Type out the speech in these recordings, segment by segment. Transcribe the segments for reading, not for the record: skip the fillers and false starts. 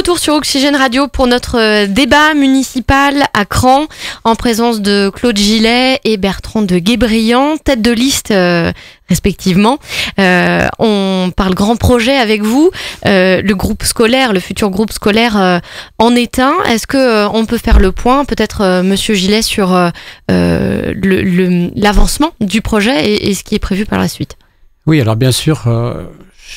retour sur Oxygène Radio pour notre débat municipal à Cran, en présence de Claude Gillet et Bertrand de Guébriant, tête de liste respectivement. On parle grand projet avec vous. Le groupe scolaire, le futur groupe scolaire en est un. Est-ce que on peut faire le point, peut-être Monsieur Gillet, sur l'avancement du projet et ce qui est prévu par la suite? Oui, alors bien sûr,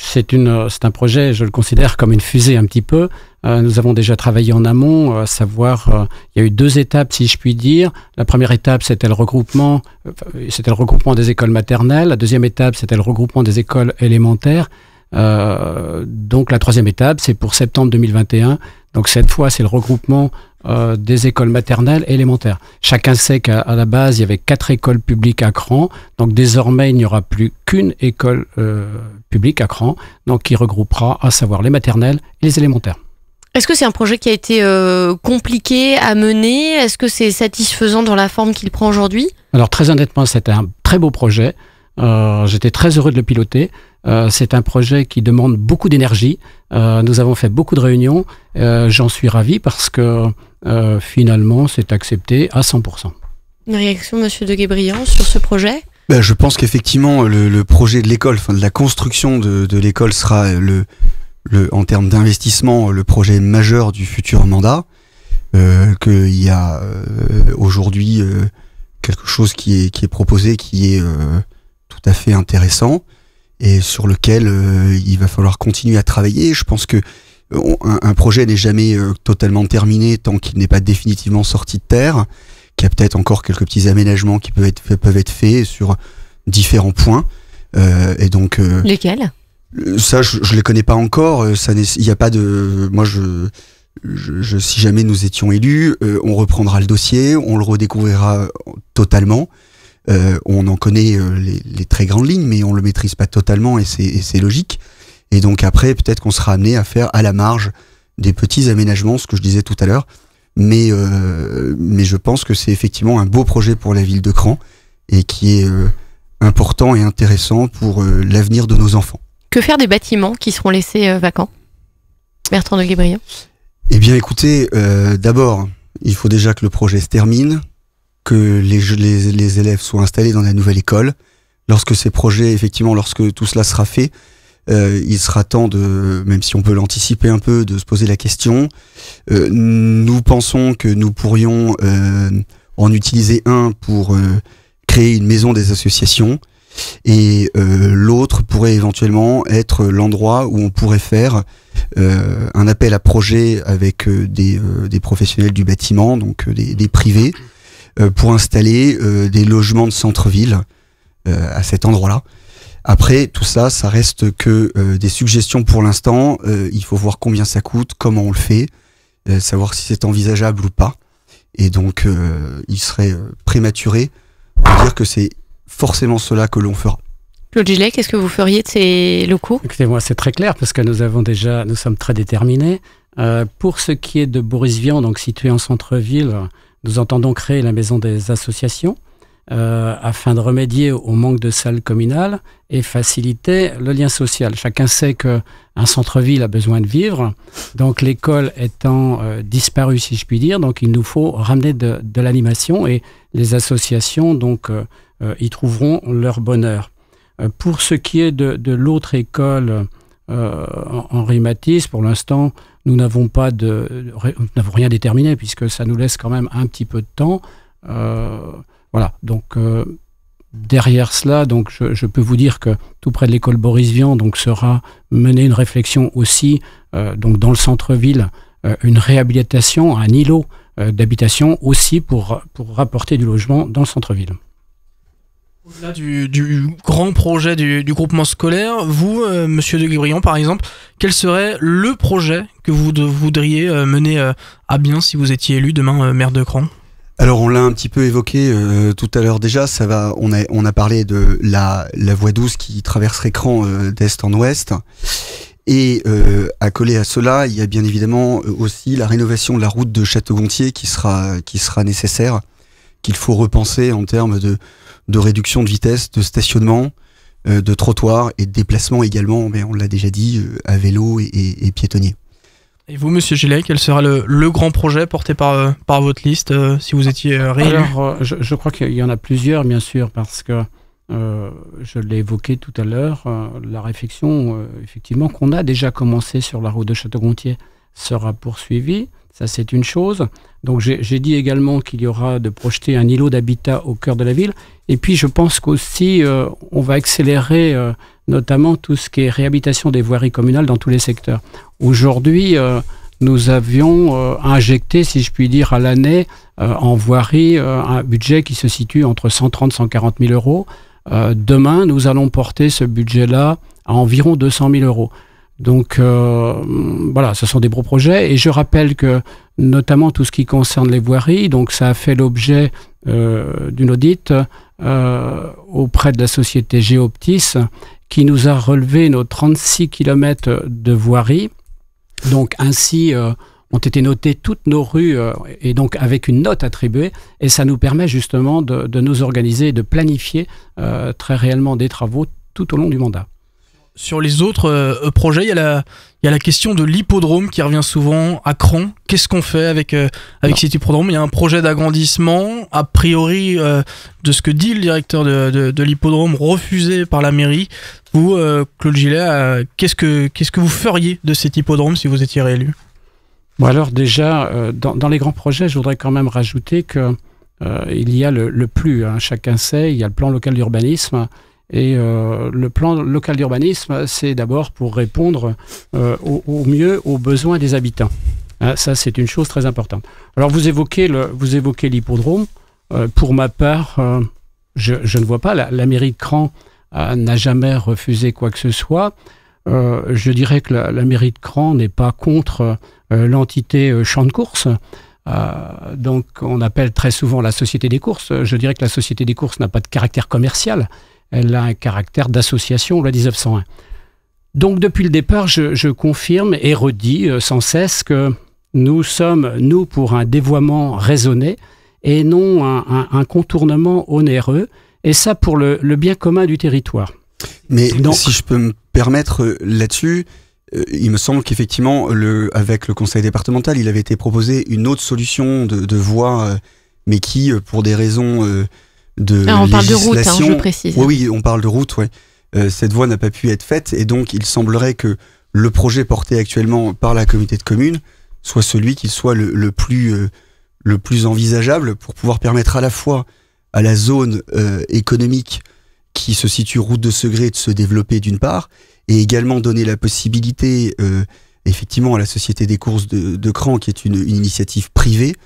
c'est un projet, je le considère comme une fusée un petit peu. Nous avons déjà travaillé en amont, à savoir, il y a eu 2 étapes, si je puis dire. La première étape, c'était le regroupement des écoles maternelles. La deuxième étape, c'était le regroupement des écoles élémentaires. Donc la troisième étape, c'est pour septembre 2021. Donc cette fois, c'est le regroupement des écoles maternelles et élémentaires. Chacun sait qu'à la base, il y avait 4 écoles publiques à Cran. Donc désormais, il n'y aura plus qu'une école publique à Cran, donc qui regroupera, à savoir les maternelles et les élémentaires. Est-ce que c'est un projet qui a été compliqué à mener? Est-ce que c'est satisfaisant dans la forme qu'il prend aujourd'hui? Alors très honnêtement, c'était un très beau projet. J'étais très heureux de le piloter. C'est un projet qui demande beaucoup d'énergie. Nous avons fait beaucoup de réunions. J'en suis ravi parce que finalement, c'est accepté à 100%. Une réaction, Monsieur de Guébriant, sur ce projet? Je pense qu'effectivement, le projet de l'école, enfin de la construction de l'école sera en termes d'investissement, le projet majeur du futur mandat. Qu'il y a aujourd'hui quelque chose qui est proposé, qui est tout à fait intéressant et sur lequel il va falloir continuer à travailler. Je pense que un projet n'est jamais totalement terminé tant qu'il n'est pas définitivement sorti de terre, qu'il y a peut-être encore quelques petits aménagements qui peuvent être faits sur différents points. Et donc lesquels? Ça, je les connais pas encore. Il n'y a pas de. Moi, si jamais nous étions élus, on reprendra le dossier, on le redécouvrira totalement. On en connaît les très grandes lignes, mais on le maîtrise pas totalement et c'est logique. Et donc après, peut-être qu'on sera amené à faire à la marge des petits aménagements, ce que je disais tout à l'heure. Mais je pense que c'est effectivement un beau projet pour la ville de Cran et qui est important et intéressant pour l'avenir de nos enfants. Que faire des bâtiments qui seront laissés vacants? Bertrand de Guébriant. Eh bien écoutez, d'abord, il faut déjà que le projet se termine, que les élèves soient installés dans la nouvelle école. Lorsque ces projets, effectivement, lorsque tout cela sera fait, il sera temps même si on peut l'anticiper un peu, de se poser la question. Nous pensons que nous pourrions en utiliser un pour créer une maison des associations et l'autre pourrait éventuellement être l'endroit où on pourrait faire un appel à projet avec des professionnels du bâtiment, donc des privés, pour installer des logements de centre-ville à cet endroit-là. Après, tout ça, ça reste que des suggestions pour l'instant. Il faut voir combien ça coûte, comment on le fait, savoir si c'est envisageable ou pas. Et donc, il serait prématuré de dire que c'est forcément cela que l'on fera. Claude Gillet, qu'est-ce que vous feriez de ces locaux? Écoutez-moi, c'est très clair parce que nous sommes très déterminés. Pour ce qui est de Boris-Vian, donc situé en centre-ville, nous entendons créer la maison des associations afin de remédier au manque de salles communales et faciliter le lien social. Chacun sait qu'un centre-ville a besoin de vivre, donc l'école étant disparue, si je puis dire, donc il nous faut ramener de l'animation et les associations donc y trouveront leur bonheur. Pour ce qui est de l'autre école Henri Matisse, pour l'instant, nous n'avons rien déterminé puisque ça nous laisse quand même un petit peu de temps. Voilà, donc derrière cela, donc je peux vous dire que tout près de l'école Boris-Vian, donc sera menée une réflexion aussi, donc dans le centre-ville, une réhabilitation, un îlot d'habitation aussi pour rapporter du logement dans le centre-ville. Au-delà du grand projet du groupement scolaire, vous, Monsieur de Guébriant, par exemple, quel serait le projet que vous voudriez mener à bien si vous étiez élu demain maire de Cran? Alors on l'a un petit peu évoqué tout à l'heure déjà, on a parlé de la voie 12 qui traverserait Cran d'est en ouest. Et accolé à cela, il y a bien évidemment aussi la rénovation de la route de Château-Gontier qui sera nécessaire, qu'il faut repenser en termes de réduction de vitesse, de stationnement, de trottoir et de déplacement également, mais on l'a déjà dit, à vélo et piétonnier. Et vous, monsieur Gillet, quel sera le grand projet porté par votre liste si vous étiez réélu? Alors, je crois qu'il y en a plusieurs, bien sûr, parce que je l'ai évoqué tout à l'heure, la réflexion, effectivement, qu'on a déjà commencé sur la route de Château-Gontier sera poursuivie. Ça, c'est une chose. Donc, j'ai dit également qu'il y aura de projeter un îlot d'habitat au cœur de la ville. Et puis, je pense qu'aussi, on va accélérer notamment tout ce qui est réhabilitation des voiries communales dans tous les secteurs. Aujourd'hui, nous avions injecté, si je puis dire, à l'année, en voirie, un budget qui se situe entre 130 et 140 000 euros. Demain, nous allons porter ce budget-là à environ 200 000 euros. Donc voilà, ce sont des gros projets. Et je rappelle que notamment tout ce qui concerne les voiries, donc ça a fait l'objet d'une audit auprès de la société Géoptis qui nous a relevé nos 36 km de voiries. Donc ainsi ont été notées toutes nos rues et donc avec une note attribuée. Et ça nous permet justement de nous organiser et de planifier très réellement des travaux tout au long du mandat. Sur les autres projets, il y a la question de l'hippodrome qui revient souvent à Cran. Qu'est-ce qu'on fait avec cet hippodrome? Il y a un projet d'agrandissement, a priori, de ce que dit le directeur de l'hippodrome, refusé par la mairie. Vous, Claude Gillet, qu'est-ce que vous feriez de cet hippodrome si vous étiez réélu? Bon, alors déjà, dans les grands projets, je voudrais quand même rajouter que il y a le PLU, hein, chacun sait, il y a le plan local d'urbanisme. Et le plan local d'urbanisme, c'est d'abord pour répondre au mieux aux besoins des habitants. Hein, ça, c'est une chose très importante. Alors, vous évoquez l'hippodrome. Pour ma part, je ne vois pas. La mairie de Cran n'a jamais refusé quoi que ce soit. Je dirais que la mairie de Cran n'est pas contre l'entité champ de course. Donc, on appelle très souvent la société des courses. Je dirais que la société des courses n'a pas de caractère commercial. Elle a un caractère d'association, loi 1901. Donc, depuis le départ, je confirme et redis sans cesse que nous sommes, pour un dévoiement raisonné et non un contournement onéreux, et ça pour le bien commun du territoire. Mais donc, si je peux me permettre là-dessus, il me semble qu'effectivement, avec le conseil départemental, il avait été proposé une autre solution de voie, mais qui, pour des raisons... on parle de route, hein, je précise. Oui, on parle de route, ouais. Cette voie n'a pas pu être faite et donc il semblerait que le projet porté actuellement par la communauté de communes soit celui qui soit le plus envisageable pour pouvoir permettre à la fois à la zone économique qui se situe route de Segré de se développer d'une part et également donner la possibilité effectivement à la société des courses de Cran, qui est une initiative privée,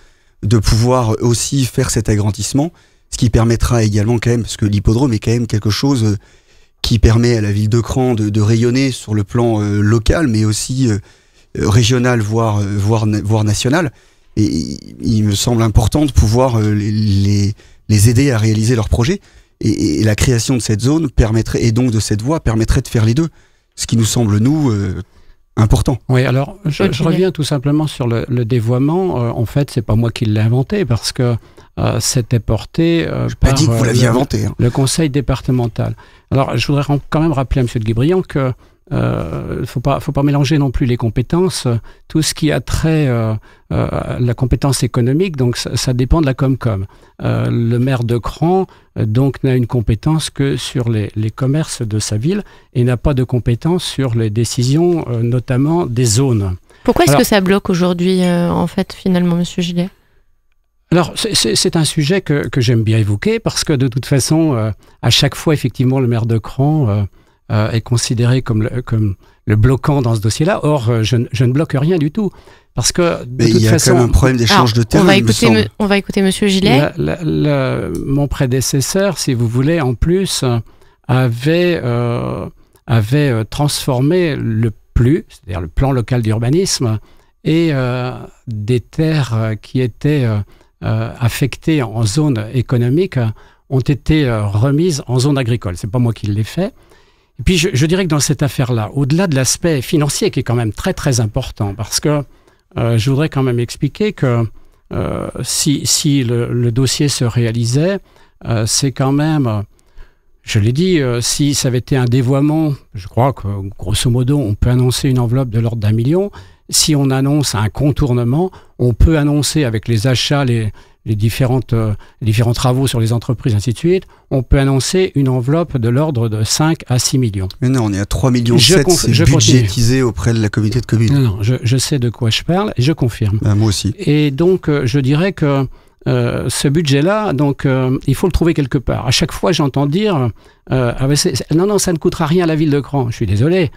de pouvoir aussi faire cet agrandissement. Ce qui permettra également quand même, parce que l'hippodrome est quand même quelque chose qui permet à la ville de Cran de rayonner sur le plan local, mais aussi régional, voire national. Et il me semble important de pouvoir les aider à réaliser leurs projets. Et la création de cette zone permettrait, et donc de cette voie, permettrait de faire les deux. Ce qui nous semble, nous, important. Oui, alors je reviens tout simplement sur le dévoiement. En fait, c'est pas moi qui l'ai inventé, parce que c'était porté par dit que vous l'aviez inventé, hein. Le conseil départemental. Alors, je voudrais quand même rappeler à M. de Guébriant que faut pas mélanger non plus les compétences. Tout ce qui a trait à la compétence économique, donc ça dépend de la Comcom. Le maire de Cran donc n'a une compétence que sur les commerces de sa ville et n'a pas de compétence sur les décisions, notamment des zones. Pourquoi est-ce que ça bloque aujourd'hui, en fait, finalement, M. Gillet? Alors, c'est un sujet que j'aime bien évoquer parce que de toute façon, à chaque fois, effectivement, le maire de Cran est considéré comme le bloquant dans ce dossier-là. Or, je ne bloque rien du tout. Parce que, de toute façon... Il y a quand même un problème d'échange de terrain, on va écouter M. Gillet. Mon prédécesseur, si vous voulez, en plus, avait transformé le PLU, c'est-à-dire le plan local d'urbanisme, et des terres qui étaient affectées en zone économique ont été remises en zone agricole. C'est pas moi qui l'ai fait. Et puis je dirais que dans cette affaire-là, au-delà de l'aspect financier qui est quand même très très important, parce que je voudrais quand même expliquer que si le dossier se réalisait, c'est quand même, je l'ai dit, si ça avait été un dévoiement, je crois que grosso modo on peut annoncer une enveloppe de l'ordre d'1 million. si on annonce un contournement, on peut annoncer avec les achats, les différents travaux sur les entreprises, ainsi de suite, on peut annoncer une enveloppe de l'ordre de 5 à 6 millions. Mais non, on est à 3,7 millions, c'est budgétisé auprès de la communauté de communes. Non, je sais de quoi je parle et je confirme. Moi aussi. Et donc, je dirais que ce budget-là, donc, il faut le trouver quelque part. À chaque fois, j'entends dire non, ça ne coûtera rien à la ville de Cran. Je suis désolé.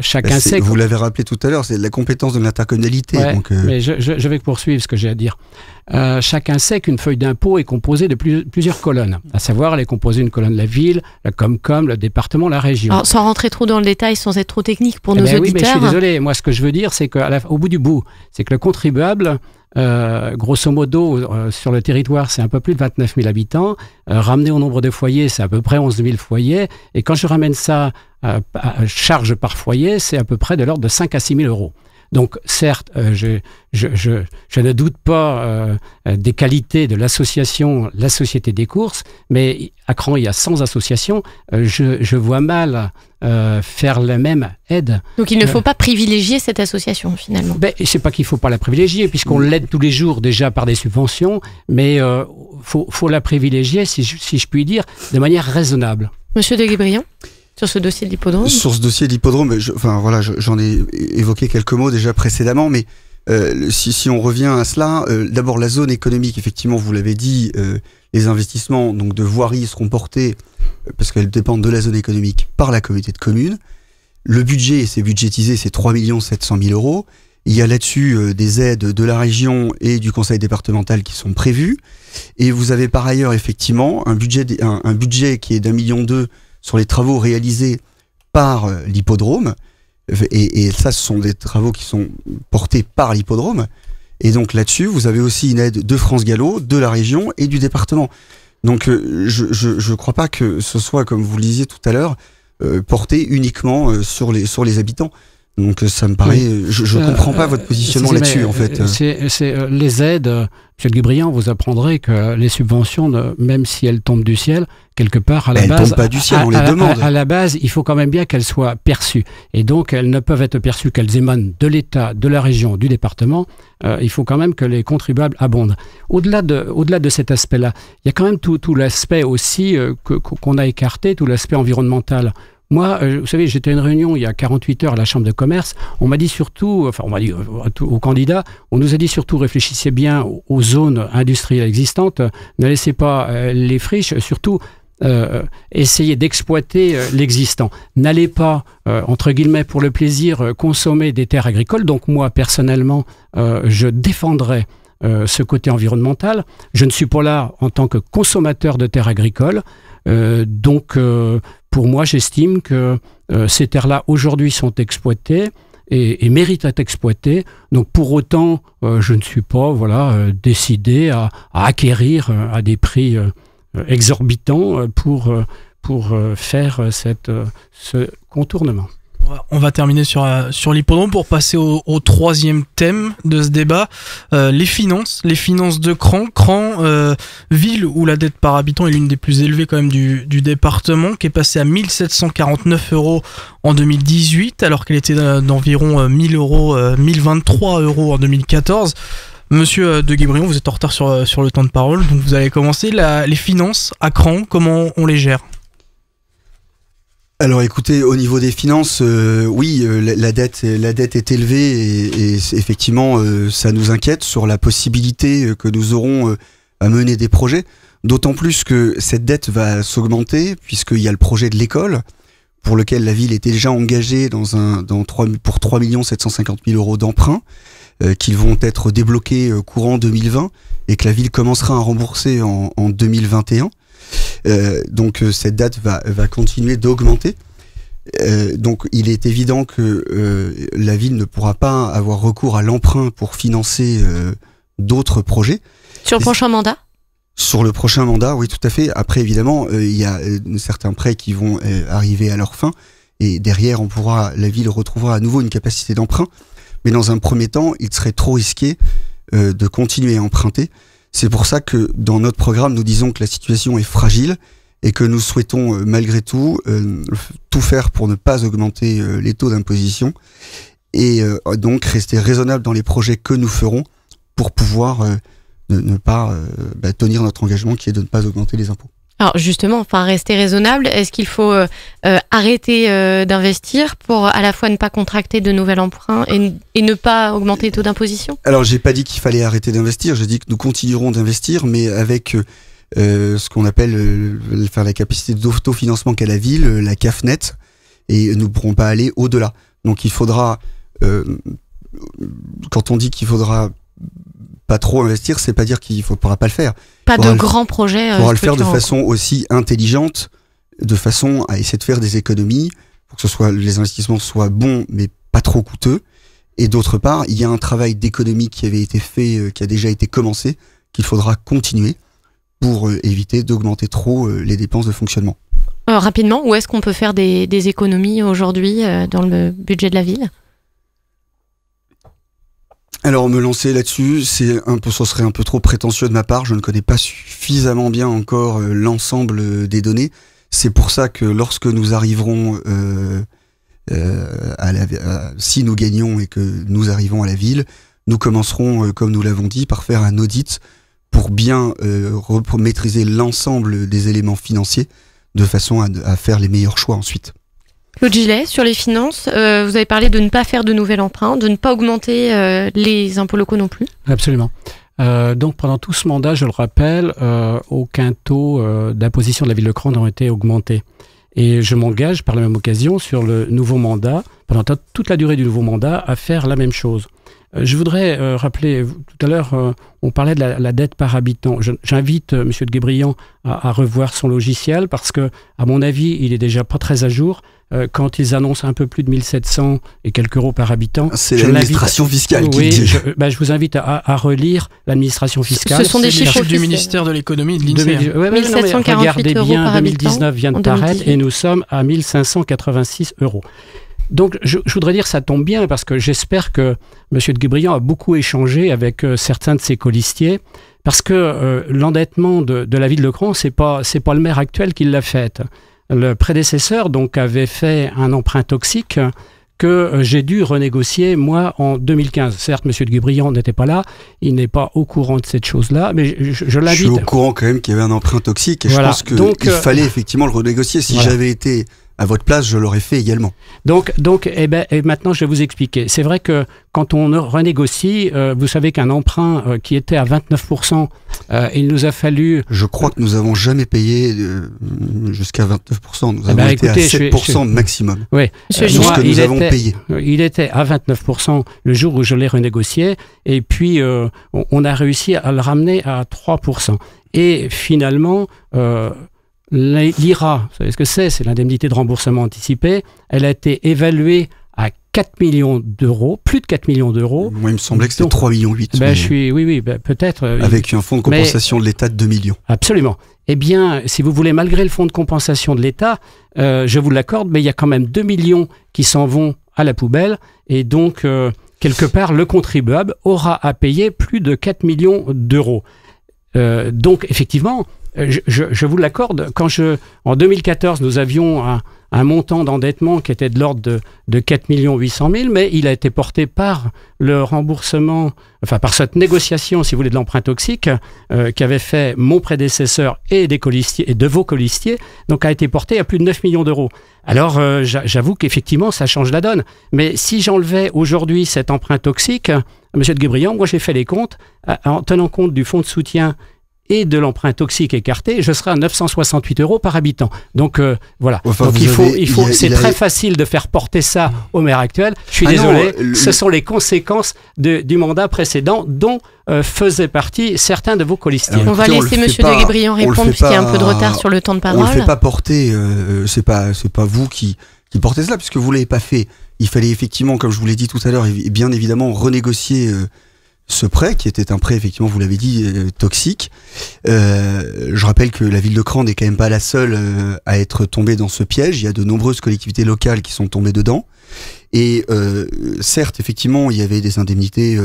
Chacun sait. Vous l'avez rappelé tout à l'heure, c'est la compétence de l'intercommunalité. Ouais, donc mais je vais poursuivre ce que j'ai à dire. Chacun sait qu'une feuille d'impôt est composée de plusieurs colonnes. À savoir, elle est composée d'une colonne de la ville, la Comcom, le département, la région. Alors, sans rentrer trop dans le détail, sans être trop technique pour nos auditeurs. Oui, mais je suis désolé. Moi, ce que je veux dire, c'est qu'au bout du bout, c'est que le contribuable, grosso modo, sur le territoire, c'est un peu plus de 29 000 habitants. Ramené au nombre de foyers, c'est à peu près 11 000 foyers. Et quand je ramène ça à charge par foyer, c'est à peu près de l'ordre de 5 à 6 000 euros. Donc, certes, je ne doute pas des qualités de l'association, la Société des courses, mais à Cran, il y a 100 associations. Je vois mal faire la même aide. Donc, il ne faut pas privilégier cette association, finalement. C'est pas qu'il ne faut pas la privilégier, puisqu'on l'aide tous les jours déjà par des subventions, mais faut la privilégier, si je puis dire, de manière raisonnable. Monsieur de Guébriant ? Sur ce dossier de l'hippodrome ? Sur ce dossier de l'hippodrome, j'en ai évoqué quelques mots déjà précédemment, mais si on revient à cela, d'abord la zone économique, effectivement, vous l'avez dit, les investissements donc de voirie seront portés, parce qu'elles dépendent de la zone économique, par la communauté de communes. Le budget, c'est budgétisé, c'est 3 700 000 euros. Il y a là-dessus des aides de la région et du conseil départemental qui sont prévues. Et vous avez par ailleurs, effectivement, un budget qui est d'1,2 million sur les travaux réalisés par l'hippodrome, et ça, ce sont des travaux qui sont portés par l'hippodrome, et donc là-dessus, vous avez aussi une aide de France Gallo, de la région et du département. Donc je crois pas que ce soit, comme vous le disiez tout à l'heure, porté uniquement sur les habitants. Donc ça me paraît... Oui. Je comprends pas votre positionnement là-dessus, en fait. C'est les aides, M. Guébriant, vous apprendrez que les subventions, même si elles tombent du ciel, quelque part, à la base... Elles tombent pas du ciel, on les demande. À la base, il faut quand même bien qu'elles soient perçues. Et donc, elles ne peuvent être perçues qu'elles émanent de l'État, de la région, du département. Il faut quand même que les contribuables abondent. Au-delà de cet aspect-là, il y a quand même tout l'aspect aussi qu'on a écarté, tout l'aspect environnemental. Moi, vous savez, j'étais à une réunion il y a 48 heures à la Chambre de commerce. On m'a dit surtout, on m'a dit aux candidats, on nous a dit surtout réfléchissez bien aux zones industrielles existantes, ne laissez pas les friches, surtout essayez d'exploiter l'existant. N'allez pas, entre guillemets, pour le plaisir, consommer des terres agricoles. Donc moi, personnellement, je défendrai ce côté environnemental. Je ne suis pas là en tant que consommateur de terres agricoles. Pour moi, j'estime que ces terres-là, aujourd'hui, sont exploitées et méritent d'être exploitées. Donc, pour autant, je ne suis pas décidé à acquérir à des prix exorbitants pour faire ce contournement. On va terminer sur l'hippodrome pour passer au troisième thème de ce débat, les finances de Cran. Cran, ville où la dette par habitant est l'une des plus élevées quand même du département, qui est passée à 1749 euros en 2018, alors qu'elle était d'environ 1023 euros en 2014. Monsieur de Guébriant, vous êtes en retard sur le temps de parole, donc vous allez commencer. Les finances à Cran, comment on les gère ? Alors écoutez, au niveau des finances, oui, la dette est élevée et effectivement, ça nous inquiète sur la possibilité que nous aurons à mener des projets. D'autant plus que cette dette va s'augmenter puisqu'il y a le projet de l'école pour lequel la ville est déjà engagée pour 3 750 000 euros d'emprunt qui vont être débloqués courant 2020 et que la ville commencera à rembourser en 2021. Donc cette date va continuer d'augmenter. Donc il est évident que la ville ne pourra pas avoir recours à l'emprunt pour financer d'autres projets. Sur le prochain mandat ? Sur le prochain mandat, oui, tout à fait. Après, évidemment, il y a certains prêts qui vont arriver à leur fin et derrière, la ville retrouvera à nouveau une capacité d'emprunt. Mais dans un premier temps, il serait trop risqué de continuer à emprunter. C'est pour ça que dans notre programme, nous disons que la situation est fragile et que nous souhaitons malgré tout faire pour ne pas augmenter les taux d'imposition et donc rester raisonnable dans les projets que nous ferons pour pouvoir ne pas tenir notre engagement qui est de ne pas augmenter les impôts. Alors justement, rester raisonnable, est-ce qu'il faut arrêter d'investir pour à la fois ne pas contracter de nouvel emprunt et ne pas augmenter les taux d'imposition? Alors j'ai pas dit qu'il fallait arrêter d'investir, j'ai dit que nous continuerons d'investir, mais avec ce qu'on appelle la capacité d'autofinancement qu'a la ville, la CAFNet, et nous ne pourrons pas aller au-delà. Donc il faudra, quand on dit qu'il faudra pas trop investir, c'est pas dire qu'il ne pourra pas le faire. Pas de grands projets. Il faudra le faire de façon aussi intelligente, de façon à essayer de faire des économies pour que les investissements soient bons mais pas trop coûteux. Et d'autre part, il y a un travail d'économie qui avait été fait, qui a déjà été commencé, qu'il faudra continuer pour éviter d'augmenter trop les dépenses de fonctionnement. Rapidement, où est-ce qu'on peut faire des économies aujourd'hui dans le budget de la ville ? Alors me lancer là-dessus, ce serait un peu trop prétentieux de ma part. Je ne connais pas suffisamment bien encore l'ensemble des données. C'est pour ça que lorsque nous arriverons si nous gagnons et que nous arrivons à la ville, nous commencerons, comme nous l'avons dit, par faire un audit pour bien maîtriser l'ensemble des éléments financiers de façon à faire les meilleurs choix ensuite. Claude Gillet, sur les finances, vous avez parlé de ne pas faire de nouvel emprunt, de ne pas augmenter les impôts locaux non plus. Absolument. Donc pendant tout ce mandat, je le rappelle, aucun taux d'imposition de la ville de Cran n'a été augmenté. Et je m'engage par la même occasion sur le nouveau mandat, pendant toute la durée du nouveau mandat, à faire la même chose. Je voudrais rappeler, tout à l'heure, on parlait de la dette par habitant. J'invite M. de Guébriant à revoir son logiciel parce que, à mon avis, il est déjà pas très à jour. Quand ils annoncent un peu plus de 1700 et quelques euros par habitant... C'est l'administration fiscale qui dit. Je vous invite à relire l'administration fiscale. Ce sont des chiffres du ministère de l'économie et de l'INSEE. 1748 regardez euros bien, par 2019 vient de paraître et nous sommes à 1586 euros. Donc, je voudrais dire, ça tombe bien parce que j'espère que M. de Guébriant a beaucoup échangé avec certains de ses colistiers parce que l'endettement de la ville de Cran, c'est pas le maire actuel qui l'a fait. Le prédécesseur donc avait fait un emprunt toxique que j'ai dû renégocier moi en 2015. Certes, M. de Guébriant n'était pas là, il n'est pas au courant de cette chose-là, mais je l'invite. Je suis au courant quand même qu'il y avait un emprunt toxique et voilà. Je pense qu'il fallait effectivement le renégocier. Si j'avais été à votre place, je l'aurais fait également. Donc, et maintenant, je vais vous expliquer. C'est vrai que quand on renégocie, vous savez qu'un emprunt qui était à 29%, il nous a fallu... Je crois que nous n'avons jamais payé jusqu'à 29%. Nous avons été à 7% maximum. Oui. Moi, que nous avons payé. Il était à 29% le jour où je l'ai renégocié. Et puis, on a réussi à le ramener à 3%. Et finalement... l'IRA, vous savez ce que c'est? C'est l'indemnité de remboursement anticipé. Elle a été évaluée à 4 millions d'euros, plus de 4 millions d'euros. Moi, il me semblait que c'était 3,8 millions. Oui, peut-être. Avec un fonds de compensation de l'État de 2 millions. Absolument. Eh bien, si vous voulez, malgré le fonds de compensation de l'État, je vous l'accorde, mais il y a quand même 2 millions qui s'en vont à la poubelle. Et donc, quelque part, le contribuable aura à payer plus de 4 millions d'euros. Donc, effectivement... Je vous l'accorde, en 2014, nous avions un montant d'endettement qui était de l'ordre de 4 800 000, mais il a été porté par le remboursement, par cette négociation, si vous voulez, de l'emprunt toxique qu'avait fait mon prédécesseur et des colistiers, et de vos colistiers, donc a été porté à plus de 9 millions d'euros. Alors, j'avoue qu'effectivement, ça change la donne. Mais si j'enlevais aujourd'hui cet emprunt toxique, M. de Guébriant, moi j'ai fait les comptes, en tenant compte du fonds de soutien et de l'emprunt toxique écarté, je serai à 968 euros par habitant. Donc voilà. Enfin, donc c'est très facile de faire porter ça au maire actuel. Je suis désolé, ce sont les conséquences du mandat précédent dont faisaient partie certains de vos colistiers. On va laisser M. de Guébriant répondre puisqu'il y a un peu de retard sur le temps de parole. On ne le fait pas porter, c'est pas vous qui portez cela puisque vous l'avez pas fait. Il fallait effectivement, comme je vous l'ai dit tout à l'heure, bien évidemment renégocier ce prêt, qui était un prêt, effectivement, vous l'avez dit, toxique. Je rappelle que la ville de Cran n'est quand même pas la seule à être tombée dans ce piège. Il y a de nombreuses collectivités locales qui sont tombées dedans. Et certes, effectivement, il y avait des indemnités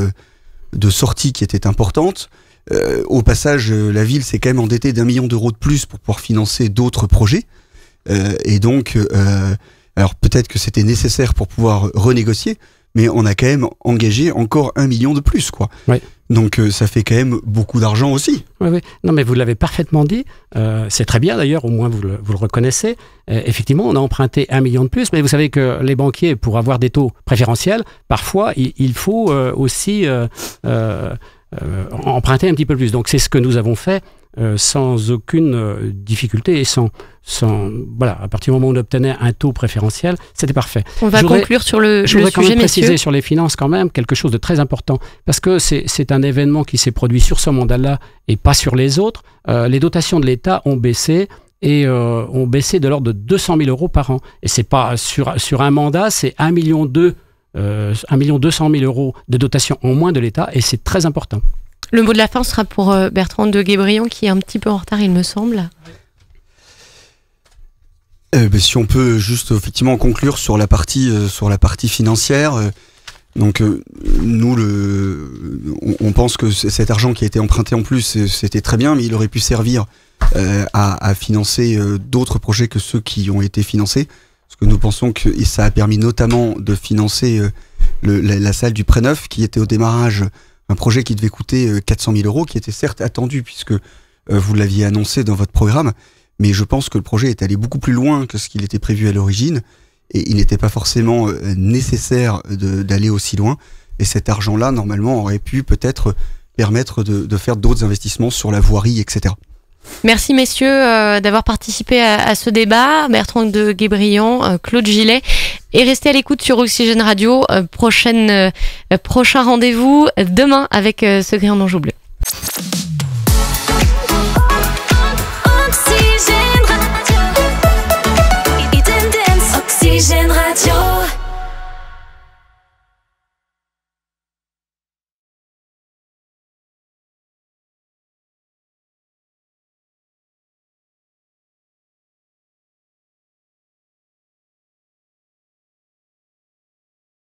de sortie qui étaient importantes. Au passage, la ville s'est quand même endettée d'1 million d'euros de plus pour pouvoir financer d'autres projets. Et donc, alors peut-être que c'était nécessaire pour pouvoir renégocier, mais on a quand même engagé encore 1 million de plus, quoi. Ouais. Donc ça fait quand même beaucoup d'argent aussi. Oui. Non, mais vous l'avez parfaitement dit. C'est très bien d'ailleurs, au moins vous le reconnaissez. Effectivement, on a emprunté 1 million de plus, mais vous savez que les banquiers, pour avoir des taux préférentiels, parfois il faut aussi emprunter un petit peu plus. Donc c'est ce que nous avons fait sans aucune difficulté et voilà, à partir du moment où on obtenait un taux préférentiel, c'était parfait. On va conclure sur le sujet, quand même préciser messieurs. Sur les finances quand même quelque chose de très important, parce que c'est un événement qui s'est produit sur ce mandat-là et pas sur les autres. Les dotations de l'État ont baissé et ont baissé de l'ordre de 200 000 euros par an. Et c'est pas sur un mandat, c'est 1,2 million 200 000 euros de dotation en moins de l'État, et c'est très important. Le mot de la fin sera pour Bertrand de Guébriant, qui est un petit peu en retard, il me semble. Si on peut juste effectivement conclure sur la partie financière. Donc nous, on pense que cet argent qui a été emprunté en plus, c'était très bien, mais il aurait pu servir à financer d'autres projets que ceux qui ont été financés. Parce que nous pensons que ça a permis notamment de financer la salle du Pré-Neuf, qui était au démarrage un projet qui devait coûter 400 000 euros, qui était certes attendu puisque vous l'aviez annoncé dans votre programme, mais je pense que le projet est allé beaucoup plus loin que ce qu'il était prévu à l'origine, et il n'était pas forcément nécessaire d'aller aussi loin, et cet argent-là, normalement, aurait pu peut-être permettre de faire d'autres investissements sur la voirie, etc. Merci messieurs d'avoir participé à ce débat. Bertrand de Guébriant, Claude Gillet, et restez à l'écoute sur Oxygène Radio. Prochain rendez-vous demain avec Secret en Anjou Bleu.